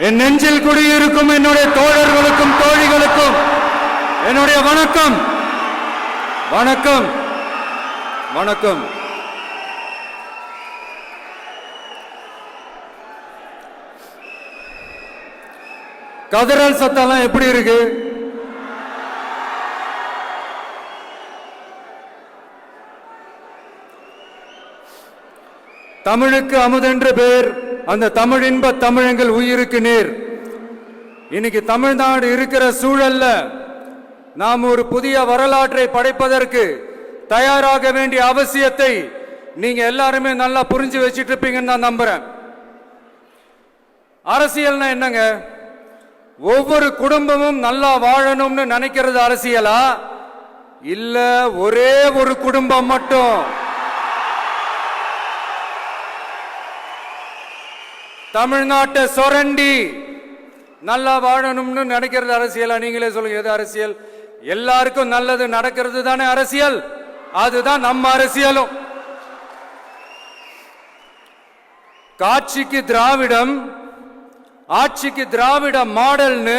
என் நெஞ்சில் குடியிருக்கும் என்னுடைய தோழர்களுக்கும் தோழிகளுக்கும் என்னுடைய வணக்கம். வணக்கம் வணக்கம். கதறல் சத்தம் எப்படி இருக்கு? தமிழுக்கு அமுதென்று பேர், அந்த தமிழ் இன்ப தமிழங்கள் உயிருக்கு நேர். இன்னைக்கு தமிழ்நாடு இருக்கிற சூழல்ல நாம் ஒரு புதிய வரலாற்றை படைப்பதற்கு தயாராக வேண்டிய அவசியத்தை நீங்க எல்லாருமே நல்லா புரிஞ்சு வச்சிட்டு இருப்பீங்கன்னு நான் நம்புறேன். அரசியல்னா என்னங்க? ஒவ்வொரு குடும்பமும் நல்லா வாழணும்னு நினைக்கிறது அரசியலா? இல்ல ஒரே ஒரு குடும்பம் மட்டும் தமிழ்நாட்டை சுரண்டி நல்லா வாழணும்னு நினைக்கிறது அரசியலா? நீங்களே சொல்லுங்க, எது அரசியல்? எல்லாருக்கும் நல்லது நடக்கிறது தானே அரசியல். அதுதான் நம்ம அரசியலும். காட்சிக்கு திராவிடம், ஆட்சிக்கு திராவிட மாடல்னு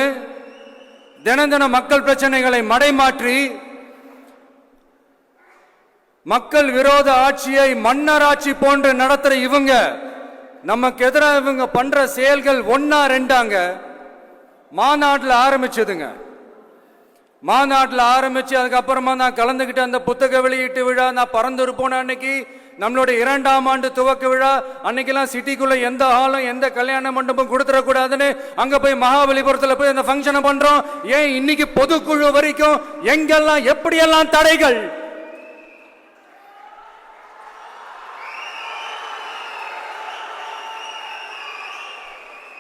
தினம் தினம் மக்கள் பிரச்சனைகளை மடைமாற்றி மக்கள் விரோத ஆட்சியை மன்னராட்சி போன்று நடத்துற இவங்க நமக்கு எதிராக இவங்க பண்ற செயல்கள் ஒன்னா ரெண்டாங்க. மாநாட்டில் ஆரம்பிச்சதுங்க. மாநாட்டில் ஆரம்பிச்சு அதுக்கப்புறமா நான் கலந்துகிட்ட அந்த புத்தக வெளியீட்டு விழா, நான் பறந்துரு போன அன்னைக்கு நம்மளுடைய 2ஆம் ஆண்டு துவக்க விழா அன்னைக்கெல்லாம் சிட்டிக்குள்ள எந்த ஹாலும் எந்த கல்யாண மண்டபம் கொடுத்துடக்கூடாதுன்னு அங்க போய் மகாபலிபுரத்தில் போய் அந்த ஃபங்க்ஷனை பண்றோம். ஏன் இன்னைக்கு பொதுக்குழு வரைக்கும் எங்கெல்லாம் எப்படியெல்லாம் தடைகள்?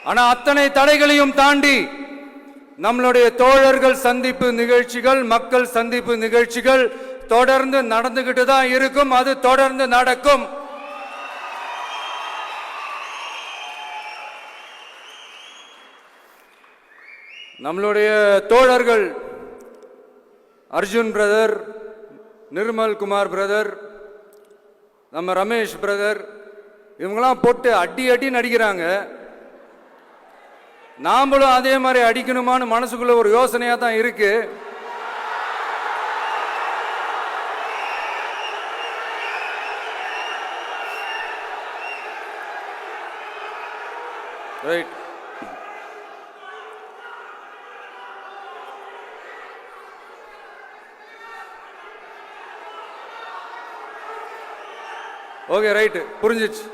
ஆனா அத்தனை தடைகளையும் தாண்டி நம்மளுடைய தோழர்கள் சந்திப்பு நிகழ்ச்சிகள், மக்கள் சந்திப்பு நிகழ்ச்சிகள் தொடர்ந்து நடந்துகிட்டு தான் இருக்கும். அது தொடர்ந்து நடக்கும். நம்மளுடைய தோழர்கள் அர்ஜுன் பிரதர், நிர்மல் குமார் பிரதர், நம்ம ரமேஷ் பிரதர், இவங்கெல்லாம் போட்டு அடி அடி நடிக்கிறாங்க. நாமளும் அதே மாதிரி அடிக்கணுமான்னு மனசுக்குள்ள ஒரு யோசனையா தான் இருக்கு. ரைட். ஓகே, ரைட், புரிஞ்சிச்சு.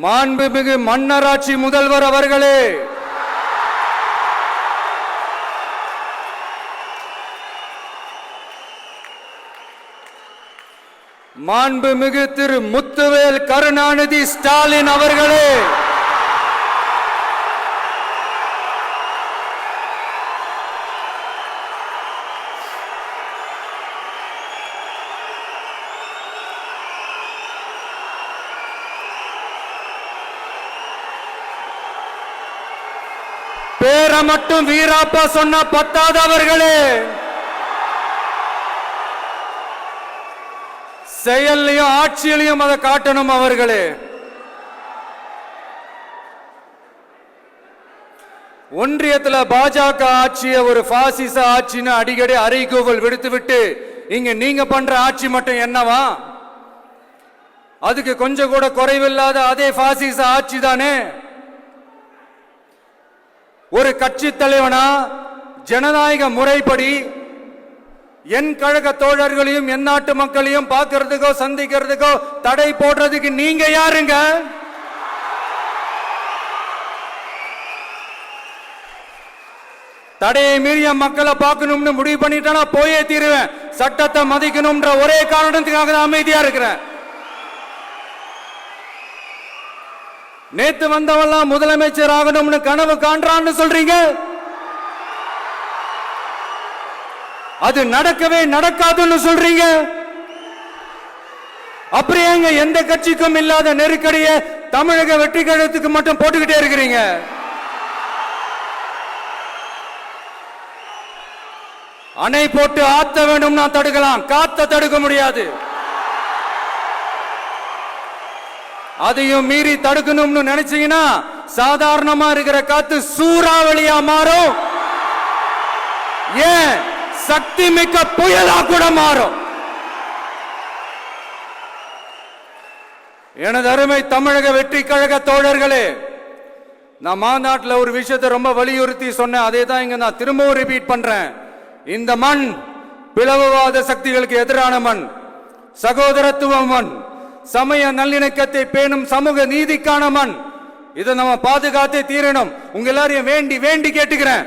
மாண்புமிகு மன்னராட்சி முதல்வர் அவர்களே, மாண்புமிகு திரு முத்துவேல் கருணாநிதி ஸ்டாலின் அவர்களே, பேரை மட்டும் வீராப்பா சொன்ன பத்தாதவர்களே, செயல்லையும் ஆட்சியிலையும் அதை காட்டணும் அவர்களே. ஒன்றியத்தில் பாஜக ஆட்சியை ஒரு பாசிச ஆட்சின்னு அடிக்கடி அறைகூவல் விடுத்துவிட்டு இங்க நீங்க பண்ற ஆட்சி மட்டும் என்னவா? அதுக்கு கொஞ்சம் கூட குறைவில்லாத அதே பாசிச ஆட்சி தானே. ஒரு கட்சி தலைவனா ஜனநாயக முறைப்படி என் கழக தோழர்களையும் என் நாட்டு மக்களையும் பார்க்கறதுக்கோ சந்திக்கிறதுக்கோ தடை போடுறதுக்கு நீங்க யாருங்க? தடையை மீறிய மக்களை பார்க்கணும்னு முடிவு பண்ணிட்டா போயே தீருவேன். சட்டத்தை மதிக்கணும்ன்ற ஒரே காரணத்துக்காக தான் அமைதியா இருக்கிறேன். நேத்து வந்தவெல்லாம் முதலமைச்சர் ஆகணும்னு கனவு காண்றான்னு சொல்றீங்க. அது நடக்கவே நடக்காதுன்னு சொல்றீங்க. அப்புறம் எங்க எந்த கட்சிக்கும் இல்லாத நெருக்கடியை தமிழக வெற்றி கழகத்துக்கு மட்டும் போட்டுக்கிட்டே இருக்கிறீங்க? அணை போட்டு ஆத்த வேண்டும்னா தடுக்கலாம், காத்த தடுக்க முடியாது. அதையும் மீறி தடுக்கணும்னு நினைச்சீங்கன்னா சாதாரணமா இருக்கிற காத்து சூறாவளியா மாறும், ஏன் சக்தி மிக்க புயலா கூட மாறும். எனது அருமை தமிழக வெற்றி கழக தோழர்களே, நான் மாநாட்டில் ஒரு விஷயத்தை ரொம்ப வலியுறுத்தி சொன்னேன். அதே தான் இங்க நான் திரும்பவும் ரிப்பீட் பண்றேன். இந்த மண் பிளவுவாத சக்திகளுக்கு எதிரான மண், சகோதரத்துவ மண், சமய நல்லிணக்கத்தை பேணும் சமூக நீதிக்கான மண். இதை நம்ம பாதுகாத்தே தீரணும். உங்க எல்லாரையும் வேண்டி வேண்டி கேட்டுக்கிறேன்.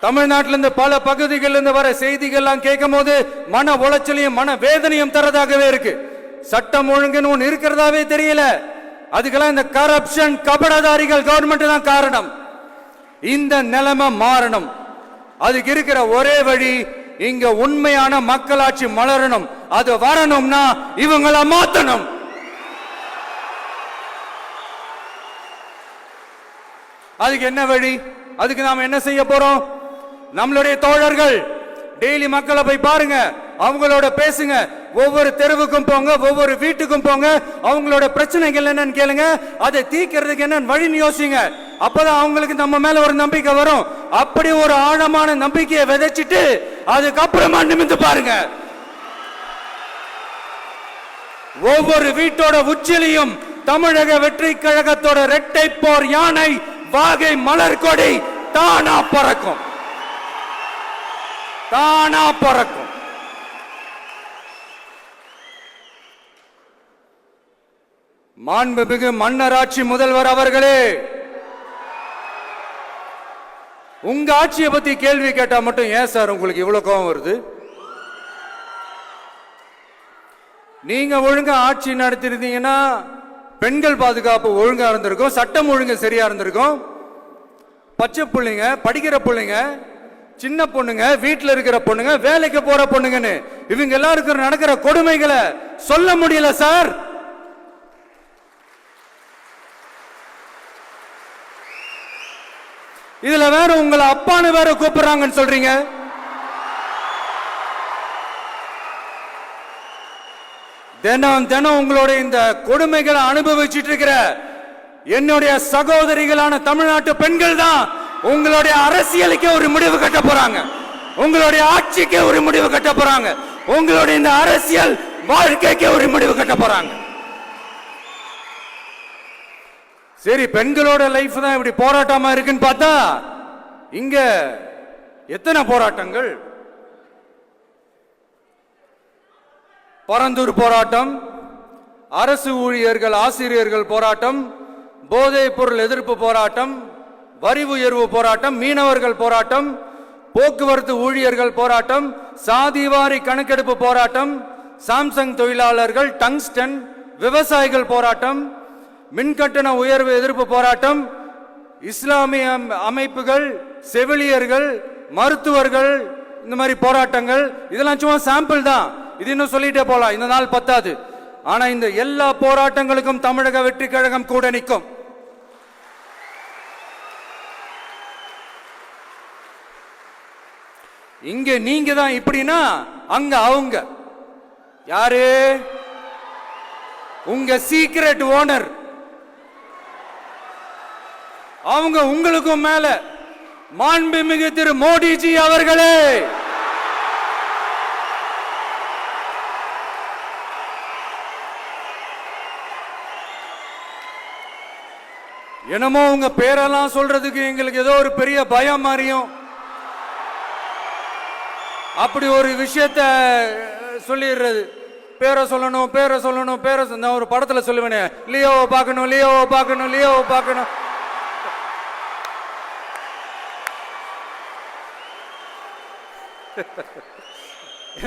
தமிழ்நாட்டிலிருந்து பல பகுதிகளிலிருந்து வர செய்திகள்லாம் கேட்கும் போது மன உளைச்சலையும் மன வேதனையும் தரதாகவே இருக்கு. சட்டம் ஒழுங்குன்னு ஒன்று இருக்கிறதாவே தெரியல. அதுக்கெல்லாம் இந்த கரப்ஷன் கபடதாரிகள் கவர்மெண்ட் தான் காரணம். இந்த நிலைமை மாறணும். அதுக்கு இருக்கிற ஒரே வழி, இங்க உண்மையான மக்களாட்சி மலரணும். அது வரணும்னா இவங்களை மாத்தணும். அதுக்கு என்ன வழி? அதுக்கு நாம என்ன செய்ய போறோம்? நம்மளுடைய தோழர்கள் டெய்லி மக்களை போய் பாருங்க, அவங்களோட பேசுங்க, ஒவ்வொரு தெருவுக்கும் போங்க, ஒவ்வொரு வீட்டுக்கும் போங்க, அவங்களோட பிரச்சனைகள் என்னன்னு கேளுங்க, அதை தீர்க்கிறதுக்கு என்ன வழின்னு யோசிங்க. அப்பதான் அவங்களுக்கு நம்ம மேல ஒரு நம்பிக்கை வரும். அப்படி ஒரு ஆழமான நம்பிக்கையை விதைச்சிட்டு அதுக்கப்புறமா நிமிந்து பாருங்க. ஒவ்வொரு வீட்டோட உச்சிலையும் தமிழக வெற்றி கழகத்தோட இரட்டை போர் யானை வாகை மலர் கொடி தானா பறக்கும், தானா பறக்கும். மாண்புமிகு மன்னராட்சி முதல்வர் அவர்களே, உங்க ஆட்சியை பத்தி கேள்வி கேட்டா மட்டும் ஏன் சார் உங்களுக்கு இவ்வளவு கோபம் வருது? நீங்க ஒழுங்கா ஆட்சி நடத்திருந்தீங்கன்னா பெண்கள் பாதுகாப்பு ஒழுங்கா இருந்திருக்கும், சட்டம் ஒழுங்கு சரியா இருந்திருக்கும். பச்சை பிள்ளைங்க, படிக்கிற பிள்ளைங்க, சின்ன பொண்ணுங்க, வீட்டுல இருக்கிற பொண்ணுங்க, வேலைக்கு போற பொண்ணுங்கன்னு இவங்க எல்லாருக்கும் நடக்கிற கொடுமைகளை சொல்ல முடியல சார். இதுல வேற உங்களை அப்பான்னு வேற கூப்பிடுறாங்கன்னு சொல்றீங்க. தினம் தினம் உங்களுடைய இந்த கொடுமைகளை அனுபவிச்சுட்டு இருக்கிற என்னுடைய சகோதரிகளான தமிழ்நாட்டு பெண்கள் தான் உங்களுடைய அரசியலுக்கு ஒரு முடிவு கட்ட போறாங்க, உங்களுடைய ஆட்சிக்கு ஒரு முடிவு கட்ட போறாங்க, உங்களுடைய இந்த அரசியல் வாழ்க்கைக்கு ஒரு முடிவு கட்ட போறாங்க. சரி, பெண்களோட லைஃப் தான் இப்படி போராட்டமா இருக்குன்னு பார்த்தா இங்க எத்தனை போராட்டங்கள்? பரந்தூர் போராட்டம், அரசு ஊழியர்கள் ஆசிரியர்கள் போராட்டம், போதைப் பொருள் எதிர்ப்பு போராட்டம், வரி உயர்வு போராட்டம், மீனவர்கள் போராட்டம், போக்குவரத்து ஊழியர்கள் போராட்டம், சாதிவாரி கணக்கெடுப்பு போராட்டம், சாம்சங் தொழிலாளர்கள், டங்ஸ்டன், விவசாயிகள் போராட்டம், மின்கட்டண உயர்வு எதிர்ப்பு போராட்டம், இஸ்லாமிய அமைப்புகள், செவிலியர்கள், மருத்துவர்கள், இந்த மாதிரி போராட்டங்கள். இதெல்லாம் சும்மா சாம்பிள் தான். இது இன்னும் சொல்லிட்டே போலாம், இந்த நாள் பத்தாது. ஆனா இந்த எல்லா போராட்டங்களுக்கும் தமிழக வெற்றி கழகம் கூட நிற்கும். இங்க நீங்க தான் இப்படின்னா அங்க அவங்க யாரு? உங்க சீக்ரெட் ஓனர். அவங்க உங்களுக்கும் மேல மாண்புமிகு திரு மோடிஜி அவர்களே, என்னமோ உங்க பேரெல்லாம் சொல்றதுக்கு எங்களுக்கு ஏதோ ஒரு பெரிய பயம் மாறியும் அப்படி ஒரு விஷயத்த சொல்லிடுறது. பேரை சொல்லணும், பேரை சொல்லணும், பேரை நான் ஒரு படத்துல சொல்லுவேனே, லியோவை பார்க்கணும், லியோவை பார்க்கணும், லியோவை பார்க்கணும்.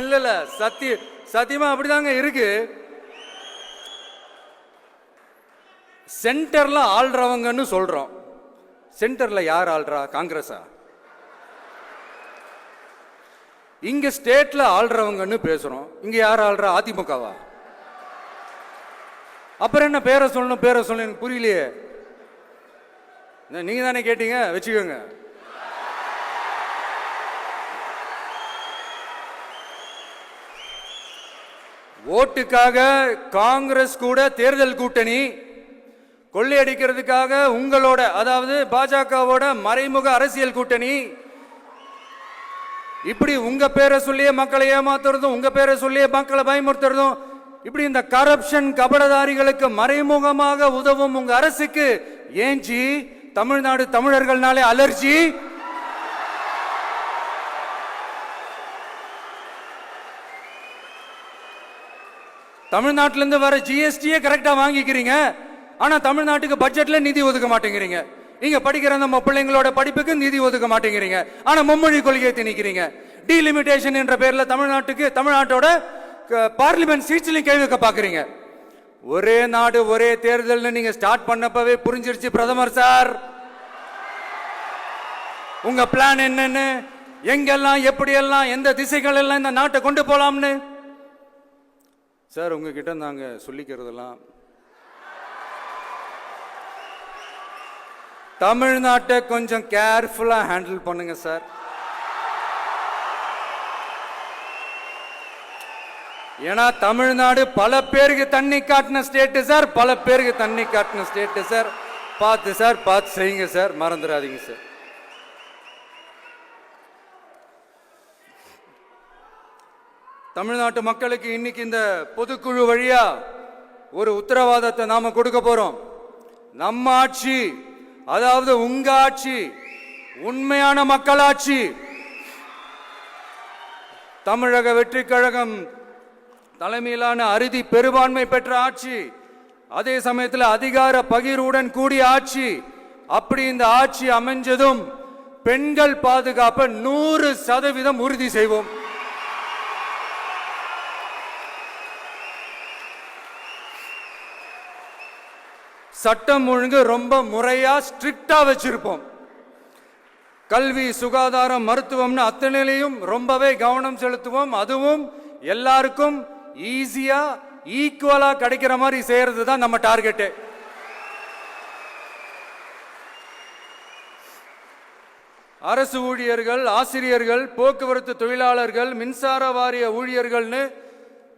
இல்ல இல்ல, சத்தியமா அப்படிதாங்க இருக்கு. சென்டர்ல ஆள்றவங்கன்னு சொல்றோம். சென்டர்ல யார் ஆள்றா? காங்கிரஸா? இங்க ஸ்டேட்ல ஆள்றவங்கன்னு பேசுறோம். இங்க யார் ஆள்றா? அதிமுகவா? அப்புறம் என்ன பேரை சொல்லணும், பேரை சொல்லணும்? புரியலையே. நீங்க தானே கேட்டீங்க, வச்சுக்கோங்க. ஓட்டுக்காக காங்கிரஸ் கூட தேர்தல் கூட்டணி, கொள்ளையடிக்கிறதுக்காக உங்களோட அதாவது பாஜகவோட மறைமுக அரசியல் கூட்டணி, இப்படி உங்க பேரை சொல்லியே மக்களை ஏமாத்துறதும் உங்க பேரை சொல்லியே மக்களை பயமுறுத்துறதும், இப்படி இந்த கரப்ஷன் கபடதாரிகளுக்கு மறைமுகமாக உதவும் உங்க அரசுக்கு ஏஞ்சி தமிழ்நாடு தமிழர்கள்னாலே அலர்ஜி. தமிழ்நாட்டிலிருந்து வர ஜிஎஸ்டியே கரெக்டா வாங்கிக்கிறீங்க, ஆனா தமிழ்நாட்டுக்கு பட்ஜெட்ல நிதி ஒதுக்க மாட்டேங்கிறீங்க. இங்க படிக்கிற நம்ம பிள்ளைங்களோட படிப்புக்கு நிதி ஒதுக்க மாட்டேங்கிறீங்க, ஆனா மும்மொழி கொள்கையை திணிக்கிறீங்க. டீலிமிட்டேஷன் என்ற பேர்ல தமிழ்நாட்டோட பார்லிமெண்ட் சீட்ஸ்லயும் கை வைக்க பாக்குறீங்க. ஒரே நாடு ஒரே தேர்தல் நீங்க ஸ்டார்ட் பண்ணப்பவே புரிஞ்சிருச்சு பிரதமர் சார் உங்க பிளான் என்னன்னு, எங்கெல்லாம் எப்படியெல்லாம் எந்த திசைகள் எல்லாம் இந்த நாட்டை கொண்டு போலாம்னு. சார் உங்ககிட்ட நாங்க சொல்லிக்கிறதெல்லாம் தமிழ்நாட்டை கொஞ்சம் கேர்ஃபுல்லா ஹேண்டில் பண்ணுங்க சார். ஏன்னா தமிழ்நாடு பல பேருக்கு தண்ணி காட்டின ஸ்டேட் சார், பல பேருக்கு தண்ணி காட்டின ஸ்டேட் சார். பார்த்து சார், பார்த்து செய்யுங்க சார், மறந்துடாதீங்க சார். தமிழ்நாட்டு மக்களுக்கு இன்னைக்கு இந்த பொதுக்குழு வழியா ஒரு உத்தரவாதத்தை நாம கொடுக்க போறோம். நம்ம ஆட்சி, அதாவது உங்க ஆட்சி, உண்மையான மக்களாட்சி, தமிழக வெற்றி கழகம் தலைமையிலான அறுதி பெரும்பான்மை பெற்ற ஆட்சி, அதே சமயத்தில் அதிகார பகிர்வுடன் கூடிய ஆட்சி. அப்படி இந்த ஆட்சி அமைஞ்சதும் பெண்கள் பாதுகாப்பை 100% உறுதி செய்வோம். சட்டம் ஒழுங்கு ரொம்ப முறையா ஸ்ட்ரிக்டா வச்சிருப்போம். கல்வி, சுகாதாரம், மருத்துவம்னு அத்தனையிலையும் ரொம்பவே கவனம் செலுத்துவோம். அதுவும் எல்லாருக்கும் ஈஸியா ஈக்குவலா கிடைக்கிற மாதிரி செய்யறது தான் நம்ம டார்கெட். அரசு ஊழியர்கள், ஆசிரியர்கள், போக்குவரத்து தொழிலாளர்கள், மின்சார வாரிய ஊழியர்கள்னு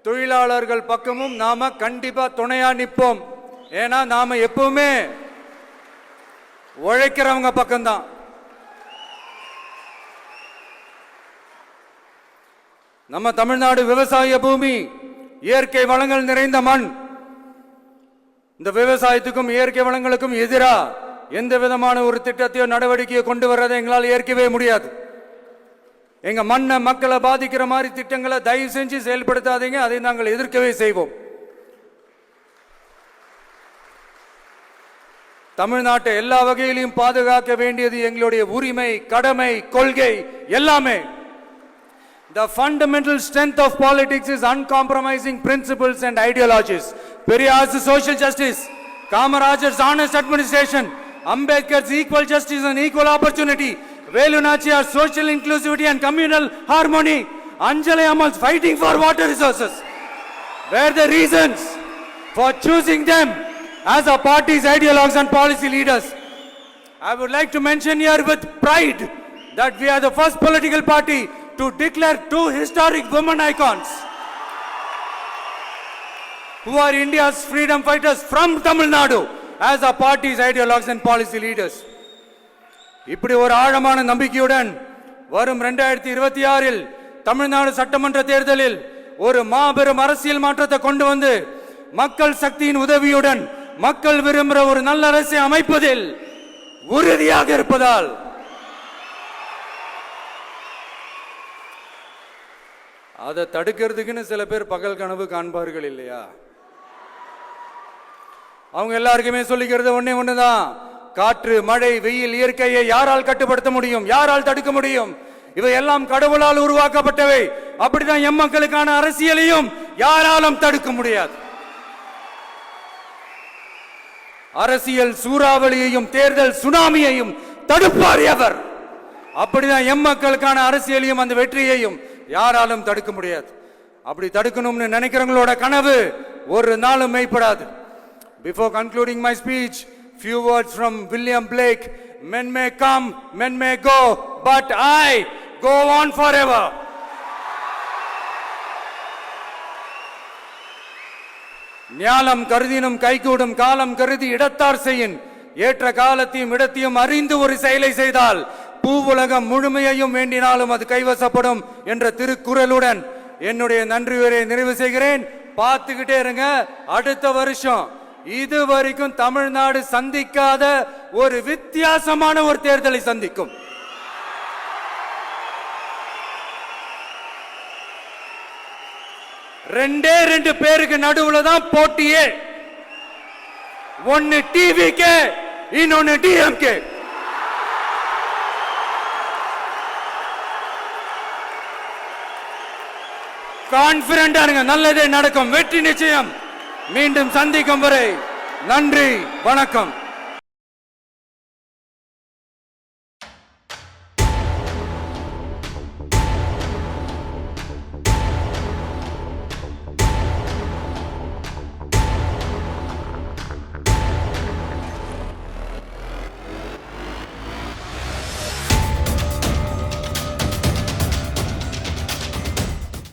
தொழிலாளர்கள் பக்கமும் நாம கண்டிப்பா துணையா நிற்போம். ஏன்னா நாம எப்பவுமே உழைக்கிறவங்க பக்கம்தான். நம்ம தமிழ்நாடு விவசாய பூமி, இயற்கை வளங்கள் நிறைந்த மண். இந்த விவசாயத்துக்கும் இயற்கை வளங்களுக்கும் எதிரா எந்த விதமான ஒரு திட்டத்தையோ நடவடிக்கையோ கொண்டு வர்றதை எங்களால் ஏற்கவே முடியாது. எங்க மண்ணை மக்களை பாதிக்கிற மாதிரி திட்டங்களை தயவு செஞ்சு செயல்படுத்தாதீங்க, அதை நாங்கள் எதிர்க்கவே செய்வோம். தமிழ்நாட்டை எல்லா வகையிலும் பாதுகாக்க வேண்டியது எங்களுடைய உரிமை, கடமை, கொள்கை எல்லாமே. The fundamental strength of politics is uncompromising principles and ideologies. Periyar's social justice, Kamaraj's honest administration, Ambedkar's equal justice and equal opportunity, Velu Nachiyar's social inclusivity and communal harmony, Anjali Ammal's fighting for water resources were the reasons for choosing them as our party's ideologues and policy leaders. I would like to mention here with pride that we are the first political party to declare two historic women icons who are India's freedom fighters from Tamil Nadu as our party's ideologues and policy leaders. இப்படி ஒரு ஆழமான நம்பிக்கையுடன் வரும் 2026 தமிழ்நாடு சட்டமன்ற தேர்தலில் ஒரு மாபெரும் அரசியல் மாற்றத்தை கொண்டு வந்து மக்கள் சக்தியின் உதவியுடன் மக்கள் விரும்புகிற ஒரு நல்ல அரசை அமைப்பதில் உறுதியாக இருப்பதால் அதை தடுக்கிறதுக்குன்னு சில பேர் பகல் கனவு காண்பார்கள் இல்லையா? அவங்க எல்லாருக்குமே சொல்லிக்கிறது ஒண்ணுதான், காற்று, மழை, வெயில், இயற்கையை யாரால் கட்டுப்படுத்த முடியும்? யாரால் தடுக்க முடியும்? இவை எல்லாம் கடவுளால் உருவாக்கப்பட்டவை. அப்படிதான் எம் மக்களுக்கான அரசியலையும் யாராலும் தடுக்க முடியாது. அரசியல் சூறாவளியையும் தேர்தல் சுனாமியையும் தடுப்பார் எவர். அப்படிதான் எம் மக்களுக்கான அரசியலையும் அந்த வெற்றியையும் யாராலும் தடுக்க முடியாது. அப்படி தடுக்கணும்னு நினைக்கிறவங்களோட கனவு ஒரு நாளும் மெய்ப்படாது. Before concluding my speech, few words from William Blake. Men may come, men may go, but I go on forever. ஞாலம் கருதினும் கைகூடும் காலம் கருதி இடத்தார் செய்யின் ஏற்ற காலத்தையும் இடத்தையும் அறிந்து ஒரு செயலை செய்தால் பூவுலகம் முழுமையையும் வேண்டினாலும் அது கைவசப்படும் என்ற திருக்குறளுடன் என்னுடைய நன்றி உரையை நிறைவு செய்கிறேன். பார்த்துக்கிட்டே இருங்க. அடுத்த வருஷம் இது வரைக்கும் தமிழ்நாடு சந்திக்காத ஒரு வித்தியாசமான ஒரு தேர்தலை சந்திக்கும். ரெண்டே ரெண்டு பேருக்கு நடுவுல தான் போட்டியே. ஒன்னு டிவிகே, இன்னொன்னு டிஎம்கே. கான்பிடண்டா இருங்க, நல்லதே நடக்கும், வெற்றி நிச்சயம். மீண்டும் சந்திக்கும் வரை நன்றி, வணக்கம்.